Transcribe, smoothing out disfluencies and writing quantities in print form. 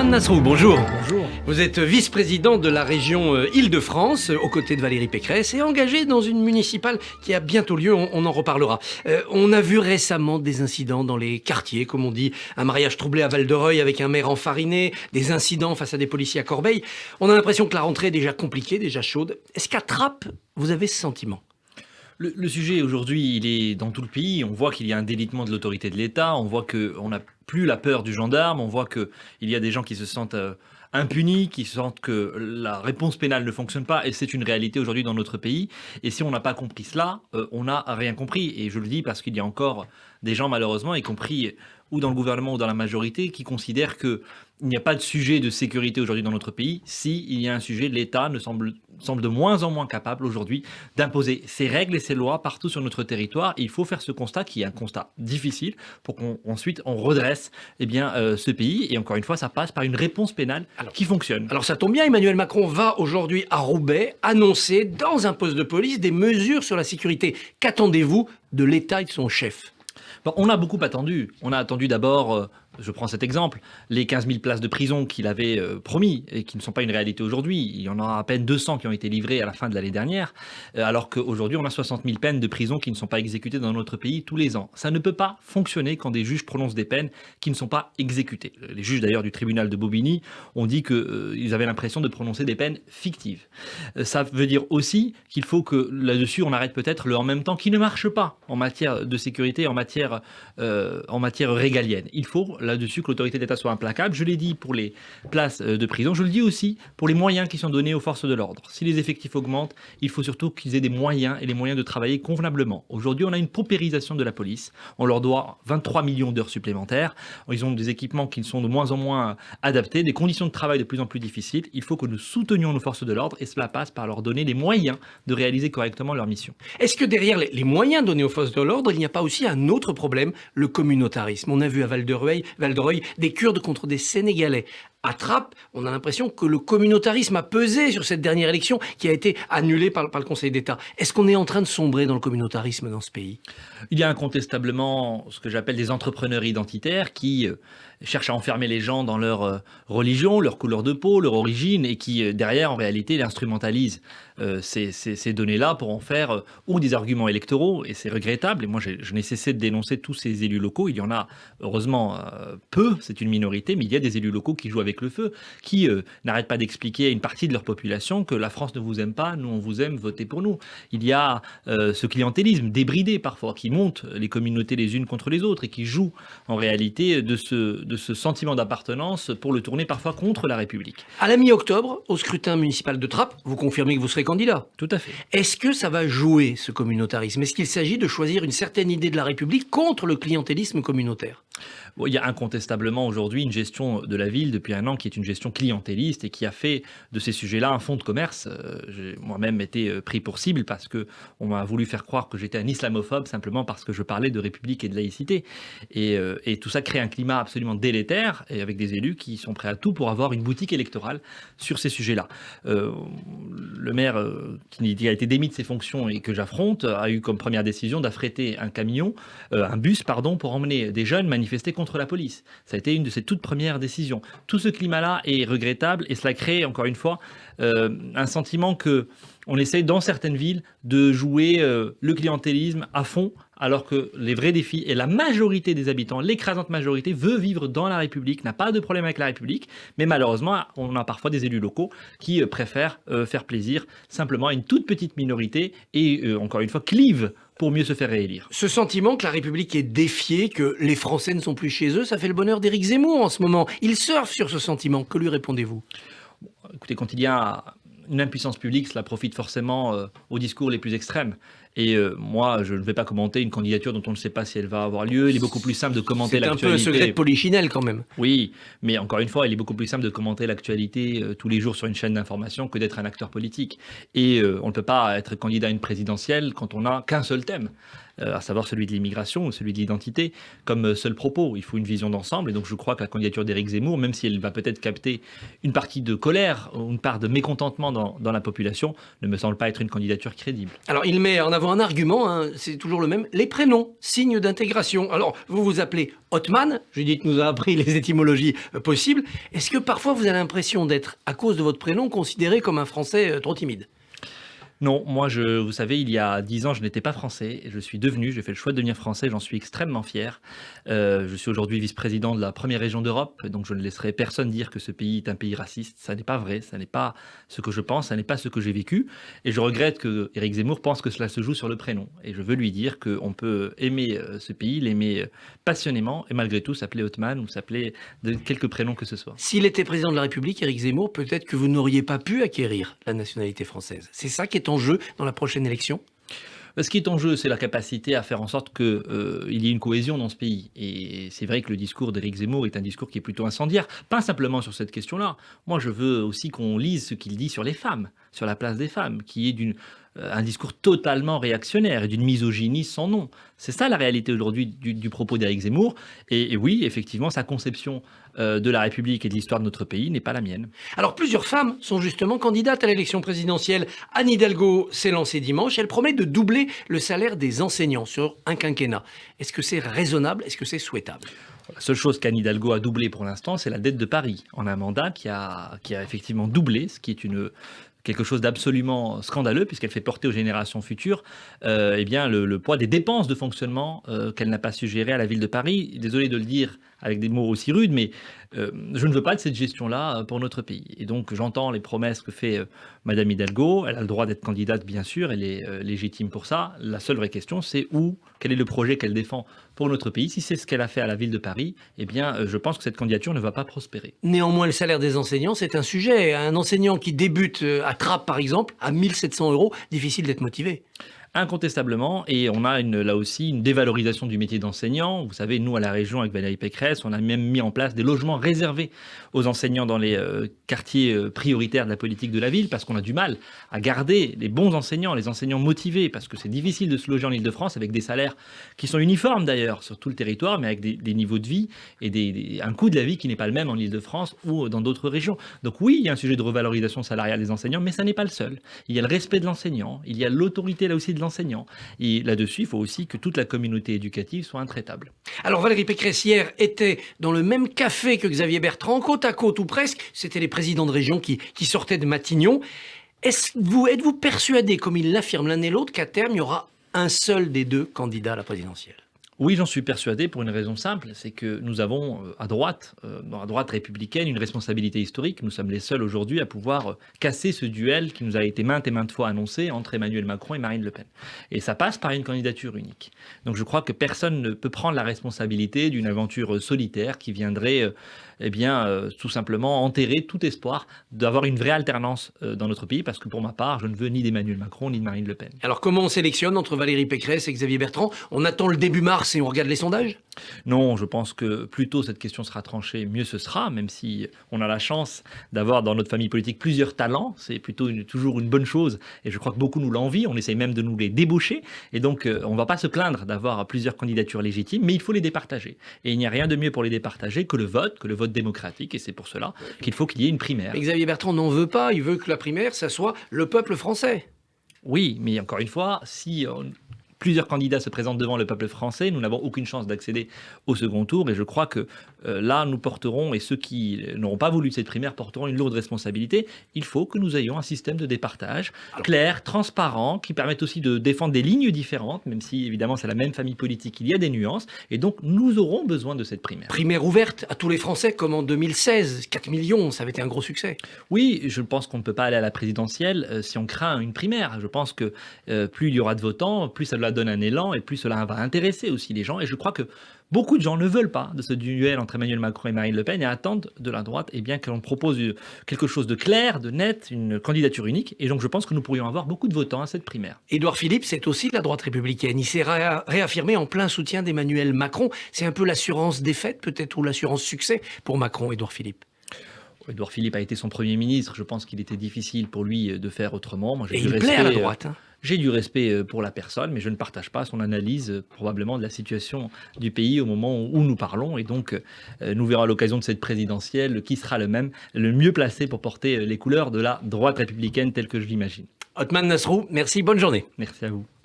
Herman Nasrou, bonjour. Bonjour. Vous êtes vice-président de la région Île-de-France, aux côtés de Valérie Pécresse, et engagé dans une municipale qui a bientôt lieu, on en reparlera. On a vu récemment des incidents dans les quartiers, comme on dit, un mariage troublé à Val-de-Reuil avec un maire enfariné, des incidents face à des policiers à Corbeil. On a l'impression que la rentrée est déjà compliquée, déjà chaude. Est-ce qu'à Trappes, vous avez ce sentiment ? Le sujet aujourd'hui, il est dans tout le pays. On voit qu'il y a un délitement de l'autorité de l'État. On voit qu'on n'a plus la peur du gendarme. On voit qu'il y a des gens qui se sentent impunis, qui sentent que la réponse pénale ne fonctionne pas. Et c'est une réalité aujourd'hui dans notre pays. Et si on n'a pas compris cela, on n'a rien compris. Et je le dis parce qu'il y a encore des gens, malheureusement, y compris ou dans le gouvernement ou dans la majorité, qui considèrent qu'il n'y a pas de sujet de sécurité aujourd'hui dans notre pays. Si il y a un sujet, l'État semble de moins en moins capable aujourd'hui d'imposer ses règles et ses lois partout sur notre territoire. Et il faut faire ce constat, qui est un constat difficile, pour qu'ensuite on redresse ce pays. Et encore une fois, ça passe par une réponse pénale qui fonctionne. Alors ça tombe bien, Emmanuel Macron va aujourd'hui à Roubaix annoncer dans un poste de police des mesures sur la sécurité. Qu'attendez-vous de l'État et de son chef ? Bon, on a beaucoup attendu. On a attendu d'abord, je prends cet exemple, les 15 000 places de prison qu'il avait promis et qui ne sont pas une réalité aujourd'hui. Il y en a à peine 200 qui ont été livrées à la fin de l'année dernière, alors qu'aujourd'hui on a 60 000 peines de prison qui ne sont pas exécutées dans notre pays tous les ans. Ça ne peut pas fonctionner quand des juges prononcent des peines qui ne sont pas exécutées. Les juges d'ailleurs du tribunal de Bobigny ont dit qu'ils avaient l'impression de prononcer des peines fictives. Ça veut dire aussi qu'il faut que là-dessus on arrête peut-être le en même temps qui ne marche pas en matière de sécurité, en matière régalienne. Il faut là-dessus que l'autorité d'État soit implacable. Je l'ai dit pour les places de prison, je le dis aussi pour les moyens qui sont donnés aux forces de l'ordre. Si les effectifs augmentent, il faut surtout qu'ils aient des moyens et les moyens de travailler convenablement. Aujourd'hui, on a une paupérisation de la police. On leur doit 23 millions d'heures supplémentaires. Ils ont des équipements qui sont de moins en moins adaptés, des conditions de travail de plus en plus difficiles. Il faut que nous soutenions nos forces de l'ordre et cela passe par leur donner les moyens de réaliser correctement leur mission. Est-ce que derrière les moyens donnés aux forces de l'ordre, il n'y a pas aussi un autre problème, le communautarisme ? On a vu à Val-de-Reuil des Kurdes contre des Sénégalais. À Trappes, on a l'impression que le communautarisme a pesé sur cette dernière élection qui a été annulée par le Conseil d'État. Est-ce qu'on est en train de sombrer dans le communautarisme dans ce pays ? Il y a incontestablement ce que j'appelle des entrepreneurs identitaires qui cherchent à enfermer les gens dans leur religion, leur couleur de peau, leur origine, et qui, derrière, en réalité, instrumentalisent ces données-là pour en faire ou des arguments électoraux, et c'est regrettable. Et moi, je n'ai cessé de dénoncer tous ces élus locaux. Il y en a, heureusement, peu, c'est une minorité, mais il y a des élus locaux qui jouent avec le feu, qui n'arrêtent pas d'expliquer à une partie de leur population que la France ne vous aime pas, nous on vous aime, votez pour nous. Il y a ce clientélisme débridé parfois, qui monte les communautés les unes contre les autres et qui joue en réalité de ce sentiment d'appartenance pour le tourner parfois contre la République. À la mi-octobre, au scrutin municipal de Trappes, vous confirmez que vous serez candidat ? Tout à fait. Est-ce que ça va jouer ce communautarisme ? Est-ce qu'il s'agit de choisir une certaine idée de la République contre le clientélisme communautaire ? Bon, il y a incontestablement aujourd'hui une gestion de la ville depuis un an qui est une gestion clientéliste et qui a fait de ces sujets-là un fonds de commerce. J'ai moi-même été pris pour cible parce qu'on m'a voulu faire croire que j'étais un islamophobe simplement parce que je parlais de république et de laïcité. Et tout ça crée un climat absolument délétère et avec des élus qui sont prêts à tout pour avoir une boutique électorale sur ces sujets-là. Le maire qui a été démis de ses fonctions et que j'affronte a eu comme première décision d'affréter un bus pour emmener des jeunes manifester contre la police. Ça a été une de ses toutes premières décisions. Tout ce climat-là est regrettable et cela crée, encore une fois, un sentiment qu'on essaye dans certaines villes de jouer le clientélisme à fond, alors que les vrais défis et la majorité des habitants, l'écrasante majorité, veut vivre dans la République, n'a pas de problème avec la République, mais malheureusement, on a parfois des élus locaux qui préfèrent faire plaisir simplement à une toute petite minorité et, encore une fois, clivent pour mieux se faire réélire. Ce sentiment que la République est défiée, que les Français ne sont plus chez eux, ça fait le bonheur d'Éric Zemmour en ce moment. Il surfe sur ce sentiment. Que lui répondez-vous ? Écoutez, quand il y a une impuissance publique, cela profite forcément aux discours les plus extrêmes. Et moi, je ne vais pas commenter une candidature dont on ne sait pas si elle va avoir lieu. Il est beaucoup plus simple de commenter l'actualité. C'est un peu un secret de polichinelle quand même. Oui, mais encore une fois, il est beaucoup plus simple de commenter l'actualité tous les jours sur une chaîne d'information que d'être un acteur politique. Et on ne peut pas être candidat à une présidentielle quand on n'a qu'un seul thème. À savoir celui de l'immigration ou celui de l'identité, comme seul propos. Il faut une vision d'ensemble, et donc je crois que la candidature d'Éric Zemmour, même si elle va peut-être capter une partie de colère ou une part de mécontentement dans la population, ne me semble pas être une candidature crédible. Alors il met en avant avons un argument, hein, c'est toujours le même, les prénoms, signe d'intégration. Alors, vous vous appelez Othman, Judith nous a appris les étymologies possibles. Est-ce que parfois vous avez l'impression d'être, à cause de votre prénom, considéré comme un Français trop timide ? Non, moi, vous savez, il y a 10 ans, je n'étais pas français. Je suis devenu, j'ai fait le choix de devenir français, j'en suis extrêmement fier. Je suis aujourd'hui vice-président de la première région d'Europe, donc je ne laisserai personne dire que ce pays est un pays raciste. Ça n'est pas vrai, ça n'est pas ce que je pense, ça n'est pas ce que j'ai vécu. Et je regrette que Éric Zemmour pense que cela se joue sur le prénom. Et je veux lui dire qu'on peut aimer ce pays, l'aimer passionnément, et malgré tout s'appeler Othman ou s'appeler de quelques prénoms que ce soit. S'il était président de la République, Éric Zemmour, peut-être que vous n'auriez pas pu acquérir la nationalité française. C'est ça qui est en jeu dans la prochaine élection ? Ce qui est en jeu, c'est la capacité à faire en sorte qu'il y ait une cohésion dans ce pays. Et c'est vrai que le discours d'Éric Zemmour est un discours qui est plutôt incendiaire, pas simplement sur cette question-là. Moi, je veux aussi qu'on lise ce qu'il dit sur les femmes, sur la place des femmes, qui est un discours totalement réactionnaire et d'une misogynie sans nom. C'est ça la réalité aujourd'hui du propos d'Éric Zemmour. Et oui, effectivement, sa conception de la République et de l'histoire de notre pays n'est pas la mienne. Alors, plusieurs femmes sont justement candidates à l'élection présidentielle. Anne Hidalgo s'est lancée dimanche. Elle promet de doubler le salaire des enseignants sur un quinquennat. Est-ce que c'est raisonnable ? Est-ce que c'est souhaitable ? La seule chose qu'Anne Hidalgo a doublé pour l'instant, c'est la dette de Paris, en un mandat qui a effectivement doublé, ce qui est quelque chose d'absolument scandaleux, puisqu'elle fait porter aux générations futures eh bien, le poids des dépenses de fonctionnement qu'elle n'a pas su gérer à la ville de Paris. Désolé de le dire avec des mots aussi rudes, mais je ne veux pas de cette gestion-là pour notre pays. Et donc j'entends les promesses que fait Madame Hidalgo. Elle a le droit d'être candidate, bien sûr, elle est légitime pour ça. La seule vraie question, c'est quel est le projet qu'elle défend pour notre pays. Si c'est ce qu'elle a fait à la ville de Paris, eh bien, je pense que cette candidature ne va pas prospérer. Néanmoins, le salaire des enseignants, c'est un sujet. Un enseignant qui débute à Trappes, par exemple, à 1 700 €, difficile d'être motivé. Incontestablement, et on a là aussi une dévalorisation du métier d'enseignant. Vous savez, nous à la région avec Valérie Pécresse, on a même mis en place des logements réservés aux enseignants dans les quartiers prioritaires de la politique de la ville, parce qu'on a du mal à garder les bons enseignants, les enseignants motivés, parce que c'est difficile de se loger en Ile-de-France avec des salaires qui sont uniformes d'ailleurs sur tout le territoire, mais avec des niveaux de vie et un coût de la vie qui n'est pas le même en Ile-de-France ou dans d'autres régions. Donc oui, il y a un sujet de revalorisation salariale des enseignants, mais ça n'est pas le seul. Il y a le respect de l'enseignant, il y a l'autorité là aussi de l'enseignant. Et là-dessus, il faut aussi que toute la communauté éducative soit intraitable. Alors Valérie Pécresse hier était dans le même café que Xavier Bertrand, côte à côte ou presque. C'était les présidents de région qui sortaient de Matignon. Êtes-vous persuadé, comme ils l'affirment l'un et l'autre, qu'à terme, il y aura un seul des deux candidats à la présidentielle ? Oui, j'en suis persuadé pour une raison simple, c'est que nous avons à droite, dans la droite républicaine, une responsabilité historique. Nous sommes les seuls aujourd'hui à pouvoir casser ce duel qui nous a été maintes et maintes fois annoncé entre Emmanuel Macron et Marine Le Pen. Et ça passe par une candidature unique. Donc je crois que personne ne peut prendre la responsabilité d'une aventure solitaire qui viendrait tout simplement enterrer tout espoir d'avoir une vraie alternance dans notre pays, parce que pour ma part, je ne veux ni d'Emmanuel Macron ni de Marine Le Pen. Alors comment on sélectionne entre Valérie Pécresse et Xavier Bertrand ? On attend le début mars et on regarde les sondages ? Non, je pense que plus tôt cette question sera tranchée, mieux ce sera, même si on a la chance d'avoir dans notre famille politique plusieurs talents. C'est plutôt toujours une bonne chose et je crois que beaucoup nous l'envient. On essaye même de nous les débaucher et donc on ne va pas se plaindre d'avoir plusieurs candidatures légitimes, mais il faut les départager. Et il n'y a rien de mieux pour les départager que le vote démocratique, et c'est pour cela qu'il faut qu'il y ait une primaire. Mais Xavier Bertrand n'en veut pas, il veut que la primaire, ça soit le peuple français. Oui, mais encore une fois, si plusieurs candidats se présentent devant le peuple français, nous n'avons aucune chance d'accéder au second tour. Et je crois que là, nous porterons, et ceux qui n'auront pas voulu de cette primaire porteront une lourde responsabilité. Il faut que nous ayons un système de départage clair, transparent, qui permette aussi de défendre des lignes différentes, même si évidemment c'est la même famille politique, il y a des nuances. Et donc nous aurons besoin de cette primaire. Primaire ouverte à tous les Français, comme en 2016, 4 millions, ça avait été un gros succès. Oui, je pense qu'on ne peut pas aller à la présidentielle si on craint une primaire. Je pense que plus il y aura de votants, plus ça donne un élan et plus cela va intéresser aussi les gens. Et je crois que beaucoup de gens ne veulent pas de ce duel entre Emmanuel Macron et Marine Le Pen et attendent de la droite que l'on propose quelque chose de clair, de net, une candidature unique. Et donc je pense que nous pourrions avoir beaucoup de votants à cette primaire. Édouard Philippe, c'est aussi de la droite républicaine. Il s'est réaffirmé en plein soutien d'Emmanuel Macron. C'est un peu l'assurance défaite peut-être ou l'assurance succès pour Macron, Édouard Philippe. Édouard Philippe a été son Premier ministre. Je pense qu'il était difficile pour lui de faire autrement. Moi, et il plaît à la droite. J'ai du respect pour la personne, mais je ne partage pas son analyse probablement de la situation du pays au moment où nous parlons. Et donc, nous verrons à l'occasion de cette présidentielle qui sera le mieux placé pour porter les couleurs de la droite républicaine telle que je l'imagine. Othman Nasrou, merci, bonne journée. Merci à vous.